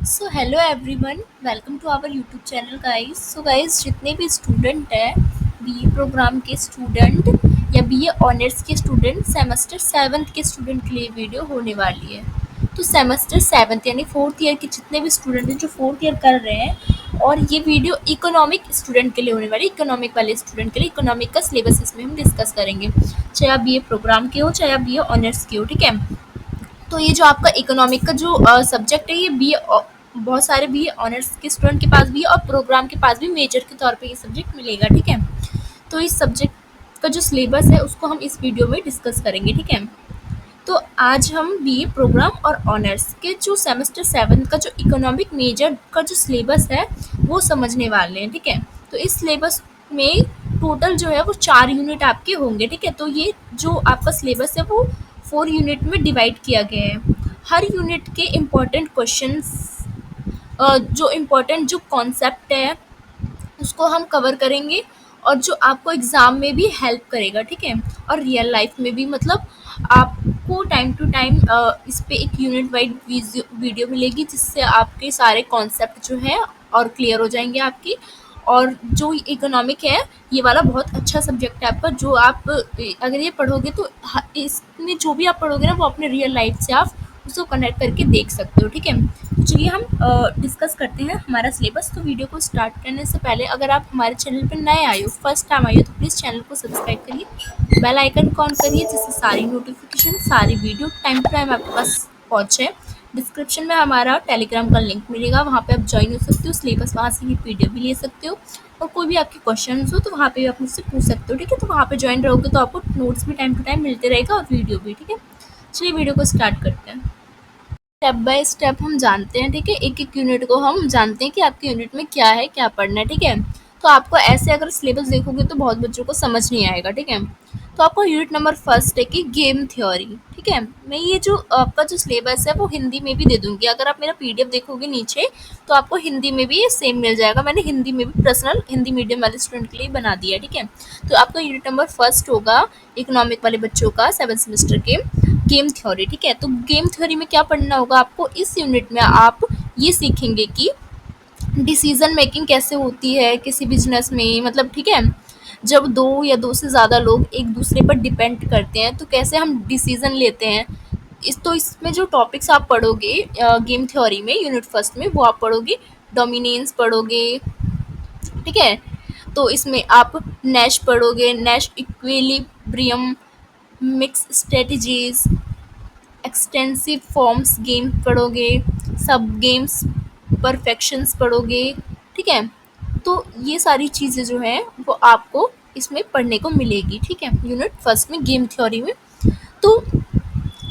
So hello everyone, welcome to our YouTube channel guys. So guys, जितने भी student हैं, BA program के student या बीए ऑनर्स के स्टूडेंट, सेमेस्टर सेवन्थ के स्टूडेंट के लिए वीडियो होने वाली है। तो सेमेस्टर सेवन्थ यानी फोर्थ ईयर के जितने भी स्टूडेंट हैं जो फोर्थ ईयर कर रहे हैं, और ये वीडियो इकोनॉमिक स्टूडेंट के लिए होने वाली है। इकोनॉमिक वाले स्टूडेंट के लिए इकोनॉमिक का सिलेबस इसमें हम डिस्कस करेंगे, चाहे आप बीए प्रोग्राम के हो चाहे आप बीए ऑनर्स के हो, ठीक है। तो ये जो आपका इकोनॉमिक का जो सब्जेक्ट है, ये बी बहुत सारे बी ऑनर्स के स्टूडेंट के पास भी और प्रोग्राम के पास भी मेजर के तौर पे ये सब्जेक्ट मिलेगा, ठीक है। तो इस सब्जेक्ट का जो सिलेबस है उसको हम इस वीडियो में डिस्कस करेंगे, ठीक है। तो आज हम बीए प्रोग्राम और ऑनर्स के जो सेमेस्टर सेवन का जो इकोनॉमिक मेजर का जो सिलेबस है वो समझने वाले हैं, ठीक है। तो इस सिलेबस में टोटल जो है वो 4 यूनिट आपके होंगे, ठीक है। तो ये जो आपका सिलेबस है वो 4 यूनिट में डिवाइड किया गया है। हर यूनिट के इम्पोर्टेंट क्वेश्चंस, जो इम्पोर्टेंट जो कॉन्सेप्ट है उसको हम कवर करेंगे, और जो आपको एग्ज़ाम में भी हेल्प करेगा, ठीक है। और रियल लाइफ में भी, मतलब आपको टाइम टू टाइम इस पे एक यूनिट वाइज वीडियो मिलेगी, जिससे आपके सारे कॉन्सेप्ट जो हैं और क्लियर हो जाएंगे आपकी। और जो इकोनॉमिक है, ये वाला बहुत अच्छा सब्जेक्ट है आपका, जो आप अगर ये पढ़ोगे तो इसमें जो भी आप पढ़ोगे ना वो अपने रियल लाइफ से आप उसको कनेक्ट करके देख सकते हो, ठीक है। तो चलिए हम डिस्कस करते हैं हमारा सिलेबस। तो वीडियो को स्टार्ट करने से पहले अगर आप हमारे चैनल पर नए आए हो, फर्स्ट टाइम आए हो, तो प्लीज़ चैनल को सब्सक्राइब करिए, बेल आइकन को ऑन करिए, जिससे सारी नोटिफिकेशन, सारी वीडियो टाइम टू टाइम आपके पास पहुँचे। डिस्क्रिप्शन में हमारा टेलीग्राम का लिंक मिलेगा, वहाँ पे आप ज्वाइन हो सकते हो, सिलेबस वहाँ से ही पीडीएफ भी ले सकते हो, और कोई भी आपके क्वेश्चन हो तो वहाँ पे भी आप मुझसे पूछ सकते हो, ठीक है। तो वहाँ पे ज्वाइन रहोगे तो आपको नोट्स भी टाइम टू टाइम मिलते रहेगा और वीडियो भी, ठीक है। चलिए वीडियो को स्टार्ट करते हैं। स्टेप बाय स्टेप हम जानते हैं, ठीक है। एक एक यूनिट को हम जानते हैं कि आपके यूनिट में क्या है, क्या पढ़ना है, ठीक है। तो आपको ऐसे अगर सिलेबस देखोगे तो बहुत बच्चों को समझ नहीं आएगा, ठीक है। तो आपको यूनिट नंबर फर्स्ट है कि गेम थ्योरी, ठीक है। मैं ये जो आपका जो सिलेबस है वो हिंदी में भी दे दूंगी, अगर आप मेरा पीडीएफ देखोगे नीचे तो आपको हिंदी में भी ये सेम मिल जाएगा। मैंने हिंदी में भी पर्सनल हिंदी मीडियम वाले स्टूडेंट के लिए बना दिया है, ठीक है। तो आपका यूनिट नंबर फर्स्ट होगा इकोनॉमिक वाले बच्चों का, 7th सेमेस्टर के, गेम थ्योरी, ठीक है। तो गेम थ्योरी में क्या पढ़ना होगा आपको, इस यूनिट में आप ये सीखेंगे कि डिसीजन मेकिंग कैसे होती है किसी बिजनेस में, मतलब ठीक है, जब दो या दो से ज़्यादा लोग एक दूसरे पर डिपेंड करते हैं तो कैसे हम डिसीजन लेते हैं। इसमें जो टॉपिक्स आप पढ़ोगे गेम थ्योरी में यूनिट फर्स्ट में, वो आप पढ़ोगे डोमिनेंस पढ़ोगे, ठीक है। तो इसमें आप नैश पढ़ोगे, Nash equilibrium, mix strategies, extensive forms game पढ़ोगे, सब गेम्स परफेक्शंस पढ़ोगे, ठीक है। तो ये सारी चीज़ें जो हैं वो आपको इसमें पढ़ने को मिलेगी, ठीक है, यूनिट फर्स्ट में गेम थ्योरी में। तो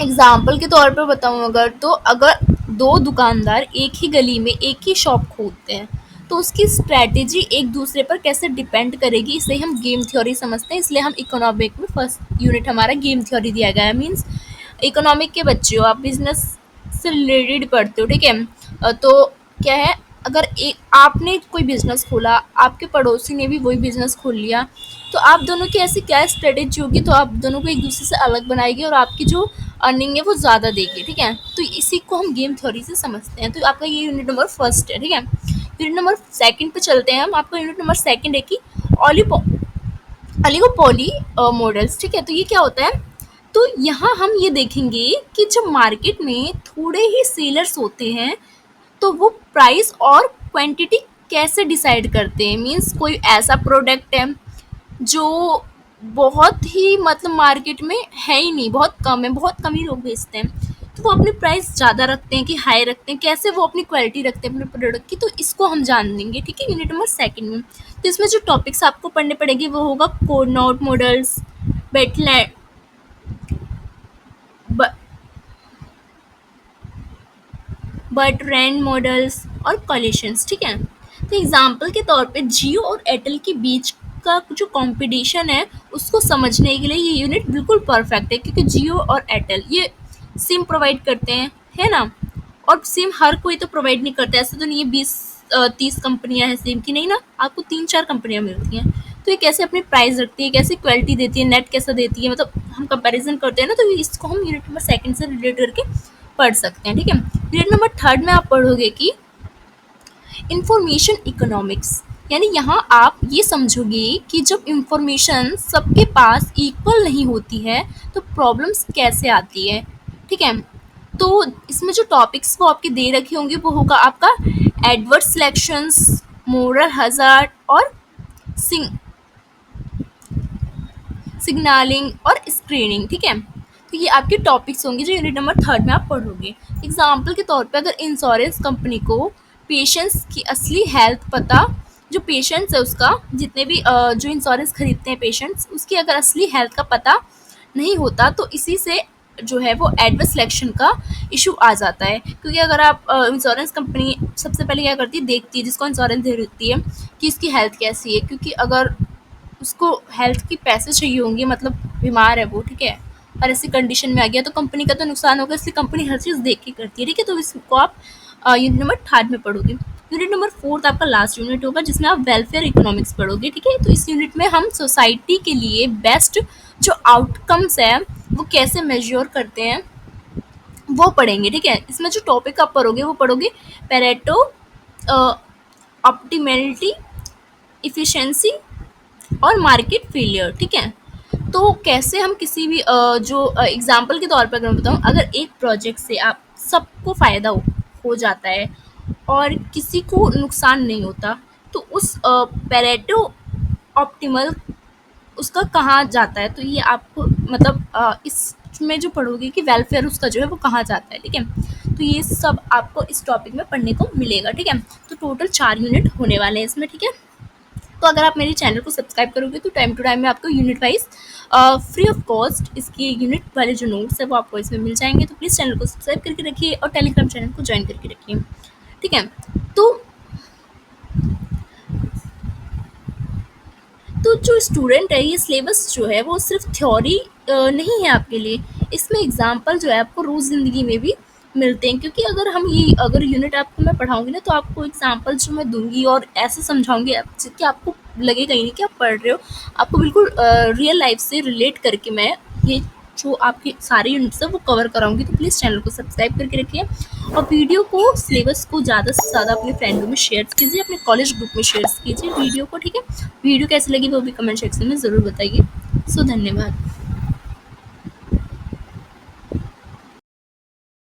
एग्जाम्पल के तौर पर बताऊँ, अगर दो दुकानदार एक ही गली में एक ही शॉप खोलते हैं तो उसकी स्ट्रैटेजी एक दूसरे पर कैसे डिपेंड करेगी, इसे हम गेम थ्योरी समझते हैं। इसलिए हम इकोनॉमिक में फर्स्ट यूनिट हमारा गेम थ्योरी दिया गया है। मीन्स इकोनॉमिक के बच्चे हो, आप बिजनेस से रिलेटेड पढ़ते हो, ठीक है। तो क्या है, अगर एक आपने कोई बिजनेस खोला, आपके पड़ोसी ने भी वही बिजनेस खोल लिया, तो आप दोनों की ऐसी क्या स्ट्रेटेजी होगी, तो आप दोनों को एक दूसरे से अलग बनाएगी और आपकी जो अर्निंग है वो ज़्यादा देगी, ठीक है। तो इसी को हम गेम थ्योरी से समझते हैं। तो आपका ये यूनिट नंबर फर्स्ट है, ठीक है। यूनिट नंबर सेकंड पे चलते हैं हम। आपका यूनिट नंबर सेकंड है कि ऑलिगोपोली मॉडल्स, ठीक है। तो ये क्या होता है, तो यहाँ हम ये देखेंगे कि जब मार्केट में थोड़े ही सेलर्स होते हैं तो वो प्राइस और क्वांटिटी कैसे डिसाइड करते हैं। मीन्स कोई ऐसा प्रोडक्ट है जो बहुत ही, मतलब मार्केट में है ही नहीं, बहुत कम है, बहुत कम ही लोग बेचते हैं, तो वो अपनी प्राइस ज़्यादा रखते हैं कि हाई रखते हैं, कैसे वो अपनी क्वालिटी रखते हैं अपने प्रोडक्ट की, तो इसको हम जान लेंगे, ठीक है, यूनिट नंबर सेकंड में। तो इसमें जो टॉपिक्स आपको पढ़ने पड़ेंगे वो होगा कोडनॉट मॉडल्स, बेटलैंड, बर्ट्रैंड मॉडल्स और कोलिशंस, ठीक है। तो एग्जांपल के तौर पे जियो और एयरटेल के बीच का जो कंपटीशन है उसको समझने के लिए ये यूनिट बिल्कुल परफेक्ट है, क्योंकि जियो और एयरटेल ये सिम प्रोवाइड करते हैं, है ना। और सिम हर कोई तो प्रोवाइड नहीं करता, ऐसा तो नहीं है 20-30 कंपनियां हैं सिम की, नहीं ना, आपको 3-4 कंपनियां मिलती हैं। तो ये कैसे अपनी प्राइस रखती है, कैसे क्वालिटी देती है, नेट कैसा देती है, मतलब हम कंपैरिजन करते हैं ना, तो इसको हम यूनिट नंबर सेकंड से रिलेट करके पढ़ सकते हैं, ठीक है। यूनिट नंबर थर्ड में आप पढ़ोगे कि इंफॉर्मेशन इकोनॉमिक्स, यानी यहाँ आप ये समझोगे कि जब इंफॉर्मेशन सबके पास इक्वल नहीं होती है तो प्रॉब्लम्स कैसे आती है। ठीक है, तो इसमें जो टॉपिक्स वो आपके दे रखे होंगे वो होगा आपका एडवर्स सिलेक्शंस, मोरल हजार्ड और सिंग सिग्नलिंग और स्क्रीनिंग। ठीक है, तो ये आपके टॉपिक्स होंगे जो यूनिट नंबर 3 में आप पढ़ोगे। एग्जाम्पल के तौर पे अगर इंश्योरेंस कंपनी को पेशेंट्स की असली हेल्थ पता, जो पेशेंट्स है उसका, जितने भी जो इंश्योरेंस खरीदते हैं पेशेंट्स, उसकी अगर असली हेल्थ का पता नहीं होता तो इसी से जो है वो एडवर्स सिलेक्शन का इशू आ जाता है। क्योंकि अगर आप इंश्योरेंस कंपनी सबसे पहले क्या करती है, देखती है जिसको इंश्योरेंस दे रही है कि इसकी हेल्थ कैसी है, क्योंकि अगर उसको हेल्थ के पैसे चाहिए होंगे, मतलब बीमार है वो, ठीक है, और ऐसी कंडीशन में आ गया तो कंपनी का तो नुकसान होगा, इसलिए कंपनी हर चीज़ देख के करती है। ठीक है, तो इसको आप यूनिट नंबर 3 में पढ़ोगे। यूनिट नंबर 4 आपका लास्ट यूनिट होगा जिसमें आप वेलफेयर इकोनॉमिक्स पढ़ोगे। ठीक है, तो इस यूनिट में हम सोसाइटी के लिए बेस्ट जो आउटकम्स है वो कैसे मेजर करते हैं वो पढ़ेंगे। ठीक है, इसमें जो टॉपिक आप पढ़ोगे वो पढ़ोगे पेरेटो, ऑप्टिमलिटी, इफिशिएंसी और मार्केट फेलियर। ठीक है, तो कैसे हम किसी भी जो एग्जाम्पल के तौर पर अगर मैं बताऊँ, अगर एक प्रोजेक्ट से आप सबको फ़ायदा हो जाता है और किसी को नुकसान नहीं होता तो उस पेरेटो ऑप्टिमल उसका कहाँ जाता है, तो ये आपको मतलब इसमें जो पढ़ोगे कि वेलफेयर उसका जो है वो कहाँ जाता है। ठीक है, तो ये सब आपको इस टॉपिक में पढ़ने को मिलेगा। ठीक है, तो टोटल 4 यूनिट होने वाले हैं इसमें। ठीक है, तो अगर आप मेरे चैनल को सब्सक्राइब करोगे तो टाइम टू टाइम में आपको unit wise free of cost इसकी यूनिट वाले जो नोट्स है वो आपको इसमें मिल जाएंगे। तो प्लीज़ चैनल को सब्सक्राइब करके रखिए और टेलीग्राम चैनल को ज्वाइन करके रखिए। ठीक है, तो तो जो स्टूडेंट है, ये सिलेबस जो है वो सिर्फ थ्योरी नहीं है आपके लिए, इसमें एग्जाम्पल जो है आपको रोज़ ज़िंदगी में भी मिलते हैं। क्योंकि अगर यूनिट आपको मैं पढ़ाऊंगी ना तो आपको एग्जाम्पल जो मैं दूंगी और ऐसे समझाऊंगी कि आपको लगेगा ही नहीं कि आप पढ़ रहे हो, आपको बिल्कुल रियल लाइफ से रिलेट करके मैं ये जो आपके सारे यूनिट्स है वो कवर कराऊंगी। तो प्लीज़ चैनल को सब्सक्राइब करके रखिए और वीडियो को, सिलेबस को ज़्यादा से ज़्यादा अपने फ्रेंडों में शेयर कीजिए, अपने कॉलेज ग्रुप में शेयर कीजिए वीडियो को। ठीक है, वीडियो कैसी लगी वो भी कमेंट सेक्शन में ज़रूर बताइए। सो धन्यवाद।